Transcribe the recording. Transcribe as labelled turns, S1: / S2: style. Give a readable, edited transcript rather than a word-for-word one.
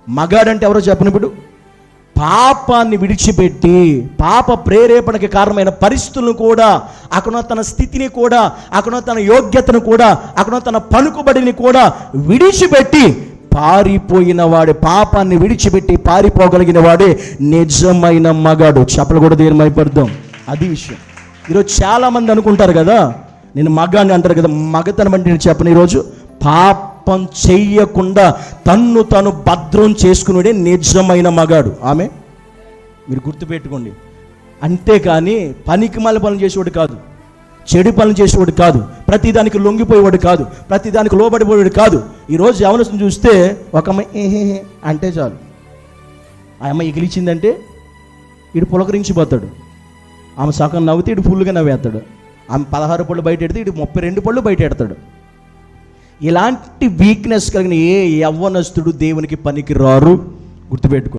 S1: మగాడంటే ఎవరో చెప్పనిప్పుడు, పాపాన్ని విడిచిపెట్టి పాప ప్రేరేపణకి కారణమైన పరిస్థితులను కూడా, అక్కడ తన స్థితిని కూడా, అక్కడ తన యోగ్యతను కూడా, అక్కడ తన పలుకుబడిని కూడా విడిచిపెట్టి పారిపోయిన వాడే, పాపాన్ని విడిచిపెట్టి పారిపోగలిగిన వాడే నిజమైన మగాడు. చెప్పలు కూడా తీర్మైపడదాం. అది విషయం. ఈరోజు చాలామంది అనుకుంటారు కదా, నేను మగాన్ని అంటారు కదా, మగతనం అంటే నేను చెప్పను. ఈరోజు పాపం చెయ్యకుండా తన్ను తను భద్రం చేసుకునేడే నిజమైన మగాడు. ఆమె మీరు గుర్తుపెట్టుకోండి. అంతేకాని పనికిమాల పనులు చేసేవాడు కాదు, చెడు పనులు చేసేవాడు కాదు, ప్రతిదానికి లొంగిపోయేవాడు కాదు, ప్రతిదానికి లోబడిపోయేవాడు కాదు. ఈరోజు యవనస్తుని చూస్తే ఒక అమ్మాయి ఏహే అంటే చాలు, ఆ అమ్మాయి ఎగిలిచిందంటే వీడు పులకరించిపోతాడు. ఆమె సగం నవ్వుతే వీడు ఫుల్గా నవ్వేస్తాడు. ఆమె 16 పళ్ళు బయట ఎడితే వీడు 32 పళ్ళు బయట ఎడతాడు. ఇలాంటి వీక్నెస్ కలిగిన ఏ యవ్వనస్తుడు దేవునికి పనికి రారు. గుర్తుపెట్టుకో.